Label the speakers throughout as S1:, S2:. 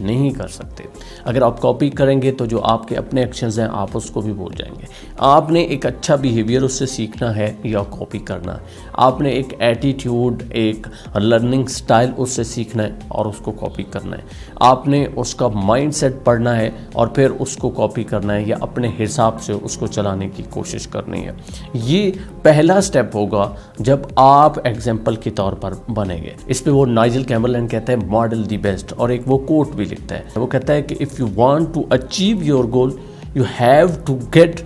S1: نہیں کر سکتے. اگر آپ کاپی کریں گے تو جو آپ کے اپنے ایکشنز ہیں آپ اس کو بھی بھول جائیں گے. آپ نے ایک اچھا بیہیویئر اس سے سیکھنا ہے یا کاپی کرنا ہے. آپ نے ایک ایٹیٹیوڈ، ایک لرننگ سٹائل اس سے سیکھنا ہے اور اس کو کاپی کرنا ہے. آپ نے اس کا مائنڈ سیٹ پڑھنا ہے اور پھر اس کو کاپی کرنا ہے یا اپنے حساب سے اس کو چلانے کی کوشش کرنی ہے. یہ پہلا سٹیپ ہوگا جب آپ ایگزامپل کے طور پر بنیں گے. اس پہ وہ نائجل کیمبرلین کہتا ہے ماڈل دی بیسٹ، اور ایک وہ کوٹ بھی لکھتا ہے. وہ کہتا ہے کہ if you want to achieve your goal you have to get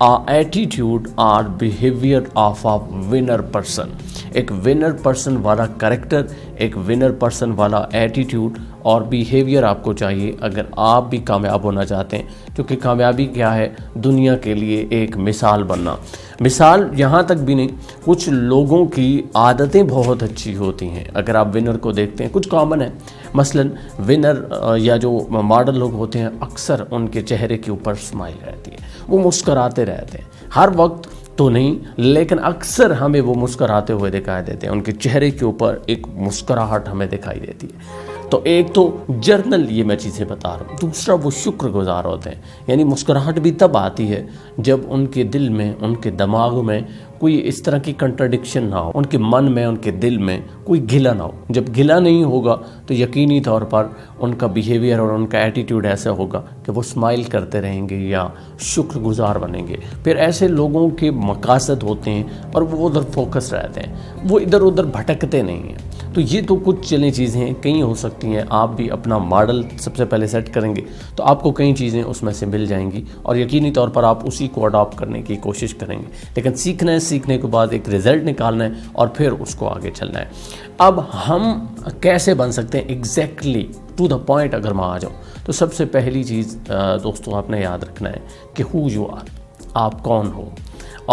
S1: attitude اور behaviour of a winner person. ایک ونر پرسن والا کریکٹر، ایک ونر پرسن والا ایٹیٹیوڈ اور بیہیویئر آپ کو چاہیے اگر آپ بھی کامیاب ہونا چاہتے ہیں. کیونکہ کامیابی کیا ہے؟ دنیا کے لیے ایک مثال بننا. مثال یہاں تک بھی نہیں، کچھ لوگوں کی عادتیں بہت اچھی ہوتی ہیں. اگر آپ ونر کو دیکھتے ہیں کچھ کامن ہے. مثلا ونر یا جو ماڈل لوگ ہوتے ہیں اکثر ان کے چہرے کے اوپر اسمائل رہتی ہے، وہ مسکراتے رہتے ہیں. ہر وقت تو نہیں لیکن اکثر ہمیں وہ مسکراتے ہوئے دکھائی دیتے ہیں. ان کے چہرے کے اوپر ایک مسکراہٹ ہمیں دکھائی دیتی ہے. تو ایک تو جرنل یہ میں چیزیں بتا رہا ہوں. دوسرا وہ شکر گزار ہوتے ہیں. یعنی مسکراہٹ بھی تب آتی ہے جب ان کے دل میں، ان کے دماغ میں کوئی اس طرح کی کنٹرڈکشن نہ ہو، ان کے من میں، ان کے دل میں کوئی گلہ نہ ہو. جب گلہ نہیں ہوگا تو یقینی طور پر ان کا بیہیویئر اور ان کا ایٹیٹیوڈ ایسا ہوگا کہ وہ اسمائل کرتے رہیں گے یا شکر گزار بنیں گے. پھر ایسے لوگوں کے مقاصد ہوتے ہیں اور وہ ادھر فوکس رہتے ہیں، وہ ادھر ادھر بھٹکتے نہیں ہیں. تو یہ تو کچھ چلیں چیزیں ہیں، کئی ہو سکتی ہیں. آپ بھی اپنا ماڈل سب سے پہلے سیٹ کریں گے تو آپ کو کئی چیزیں اس میں سے مل جائیں گی اور یقینی طور پر آپ اسی کو اڈاپٹ کرنے کی کوشش کریں گے. لیکن سیکھنا ہے، سیکھنے کے بعد ایک رزلٹ نکالنا ہے اور پھر اس کو آگے چلنا ہے. اب ہم کیسے بن سکتے ہیں ایگزیکٹلی ٹو دا پوائنٹ اگر میں آ جاؤں تو سب سے پہلی چیز دوستوں آپ نے یاد رکھنا ہے کہ ہو یو آر، آپ کون ہو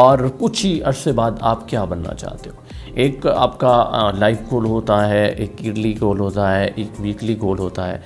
S1: اور کچھ ہی عرصے بعد آپ کیا بننا چاہتے ہو. ایک آپ کا لائف گول ہوتا ہے، ایک ایئرلی گول ہوتا ہے، ایک ویکلی گول ہوتا ہے.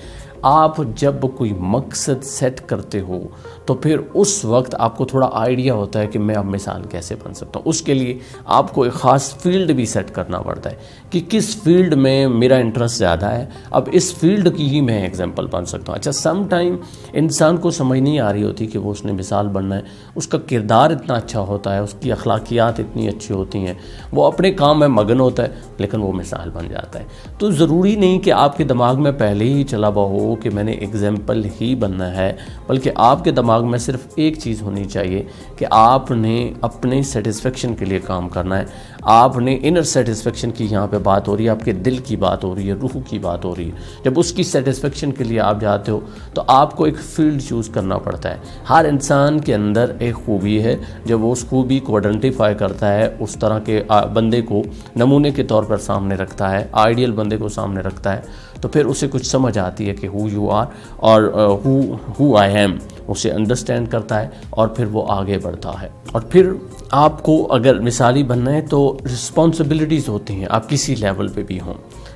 S1: آپ جب کوئی مقصد سیٹ کرتے ہو تو پھر اس وقت آپ کو تھوڑا آئیڈیا ہوتا ہے کہ میں اب مثال کیسے بن سکتا ہوں. اس کے لیے آپ کو ایک خاص فیلڈ بھی سیٹ کرنا پڑتا ہے کہ کس فیلڈ میں میرا انٹرسٹ زیادہ ہے، اب اس فیلڈ کی ہی میں ایگزامپل بن سکتا ہوں. اچھا سم ٹائم انسان کو سمجھ نہیں آ رہی ہوتی کہ وہ اس نے مثال بننا ہے. اس کا کردار اتنا اچھا ہوتا ہے، اس کی اخلاقیات اتنی اچھی ہوتی ہیں، وہ اپنے کام میں مگن ہوتا ہے لیکن وہ مثال بن جاتا ہے. تو ضروری نہیں کہ آپ کے دماغ میں پہلے ہی چلا ہوا ہو کہ میں نے ایگزامپل ہی بننا ہے، بلکہ آپ کے دماغ میں صرف ایک چیز ہونی چاہیے کہ آپ نے اپنے سیٹسفیکشن کے لیے کام کرنا ہے. آپ نے انر سیٹسفیکشن کی یہاں پہ بات ہو رہی ہے، آپ کے دل کی بات ہو رہی ہے، روح کی بات ہو رہی ہے. جب اس کی سیٹسفیکشن کے لیے آپ جاتے ہو تو آپ کو ایک فیلڈ چوز کرنا پڑتا ہے. ہر انسان کے اندر ایک خوبی ہے، جب وہ اس خوبی کو آئیڈینٹیفائی کرتا ہے، اس طرح کے بندے کو نمونے کے طور پر سامنے رکھتا ہے، آئیڈیل بندے کو سامنے رکھتا ہے، تو پھر اسے کچھ سمجھ آتی ہے کہ ہو یو آر اور ہو آئی ایم، اسے انڈرسٹینڈ کرتا ہے اور پھر وہ آگے بڑھتا ہے. اور پھر آپ کو اگر مثالی بننا ہے تو رسپانسبلٹیز ہوتی ہیں. آپ کسی لیول پہ بھی ہوں،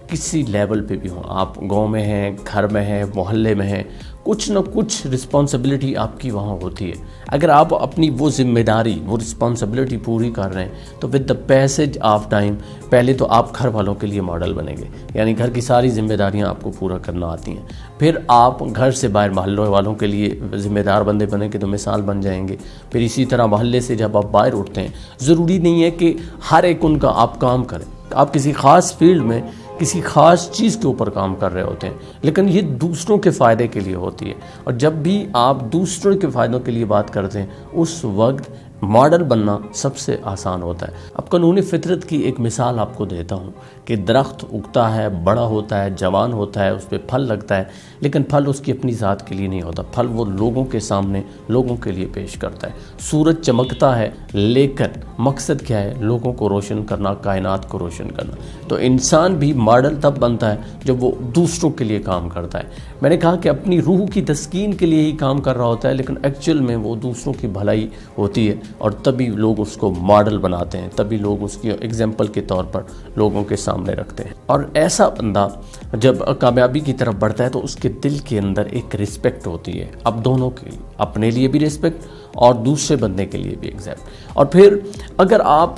S1: کسی لیول پہ بھی ہوں، آپ گاؤں میں ہیں، گھر میں ہیں، محلے میں ہیں، کچھ نہ کچھ رسپانسبلٹی آپ کی وہاں ہوتی ہے. اگر آپ اپنی وہ ذمہ داری، وہ رسپانسبلٹی پوری کر رہے ہیں تو with the passage of time پہلے تو آپ گھر والوں کے لیے ماڈل بنیں گے. یعنی گھر کی ساری ذمہ داریاں آپ کو پورا کرنا آتی ہیں. پھر آپ گھر سے باہر محلے والوں کے لیے ذمہ دار بندے بنیں گے تو مثال بن جائیں گے. پھر اسی طرح محلے سے جب آپ باہر اٹھتے ہیں، ضروری نہیں ہے کہ ہر ایک ان کا آپ کام کریں. آپ کسی خاص فیلڈ میں کسی خاص چیز کے اوپر کام کر رہے ہوتے ہیں، لیکن یہ دوسروں کے فائدے کے لیے ہوتی ہے. اور جب بھی آپ دوسروں کے فائدوں کے لیے بات کرتے ہیں اس وقت ماڈل بننا سب سے آسان ہوتا ہے. اب قانون فطرت کی ایک مثال آپ کو دیتا ہوں کہ درخت اگتا ہے، بڑا ہوتا ہے، جوان ہوتا ہے، اس پہ پھل لگتا ہے، لیکن پھل اس کی اپنی ذات کے لیے نہیں ہوتا. پھل وہ لوگوں کے سامنے، لوگوں کے لیے پیش کرتا ہے. سورج چمکتا ہے لیکن مقصد کیا ہے؟ لوگوں کو روشن کرنا، کائنات کو روشن کرنا. تو انسان بھی ماڈل تب بنتا ہے جب وہ دوسروں کے لیے کام کرتا ہے. میں نے کہا کہ اپنی روح کی تسکین کے لیے ہی کام کر رہا ہوتا ہے، لیکن ایکچوئل میں وہ دوسروں کی بھلائی ہوتی ہے اور تبھی لوگ اس کو ماڈل بناتے ہیں، تبھی لوگ اس کی ایگزامپل کے طور پر لوگوں کے سامنے رکھتے ہیں. اور ایسا بندہ جب کامیابی کی طرف بڑھتا ہے تو اس کے دل کے اندر ایک رسپیکٹ ہوتی ہے. اب دونوں کے، اپنے لیے بھی رسپیکٹ اور دوسرے بندے کے لیے بھی ایگزامپل. اور پھر اگر آپ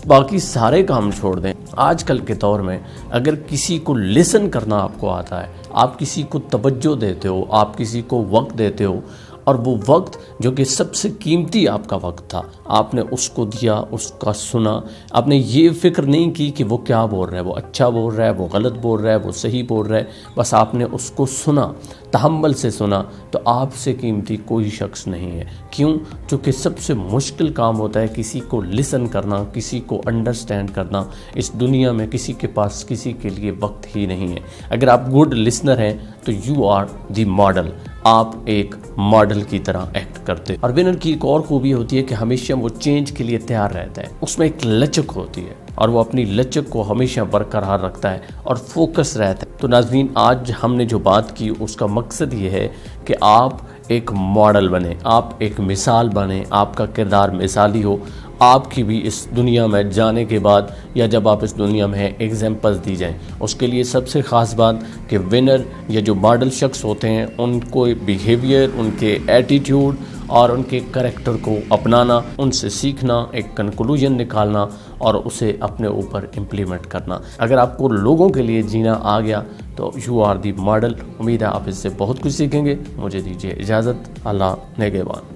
S1: باقی سارے کام چھوڑ دیں، آج کل کے دور میں اگر کسی کو لسن کرنا آپ کو آتا ہے، آپ کسی کو توجہ دیتے ہو، آپ کسی کو وقت دیتے ہو، اور وہ وقت جو کہ سب سے قیمتی آپ کا وقت تھا، آپ نے اس کو دیا، اس کا سنا، آپ نے یہ فکر نہیں کی کہ وہ کیا بول رہا ہے، وہ اچھا بول رہا ہے، وہ غلط بول رہا ہے، وہ صحیح بول رہا ہے، بس آپ نے اس کو سنا، تحمل سے سنا، تو آپ سے قیمتی کوئی شخص نہیں ہے. کیوں؟ چونکہ سب سے مشکل کام ہوتا ہے کسی کو لسن کرنا، کسی کو انڈرسٹینڈ کرنا. اس دنیا میں کسی کے پاس کسی کے لیے وقت ہی نہیں ہے. اگر آپ گڈ لسنر ہیں تو یو آر دی ماڈل، آپ ایک ماڈل کی طرح ایکٹ کرتے. اور ونر کی ایک اور خوبی ہوتی ہے کہ ہمیشہ وہ چینج کے لیے تیار رہتا ہے، اس میں ایک لچک ہوتی ہے اور وہ اپنی لچک کو ہمیشہ برقرار رکھتا ہے اور فوکس رہتا ہے. تو ناظرین، آج ہم نے جو بات کی اس کا مقصد یہ ہے کہ آپ ایک ماڈل بنیں، آپ ایک مثال بنیں، آپ کا کردار مثالی ہو. آپ کی بھی اس دنیا میں جانے کے بعد یا جب آپ اس دنیا میں ہیں ایگزامپلز دی جائیں. اس کے لیے سب سے خاص بات کہ ونر یا جو ماڈل شخص ہوتے ہیں ان کو بیہیویئر، ان کے ایٹیٹیوڈ اور ان کے کریکٹر کو اپنانا، ان سے سیکھنا، ایک کنکلوژن نکالنا اور اسے اپنے اوپر امپلیمنٹ کرنا. اگر آپ کو لوگوں کے لیے جینا آ گیا تو یو آر دی ماڈل. امید ہے آپ اس سے بہت کچھ سیکھیں گے. مجھے دیجیے اجازت. اللہ نگہبان.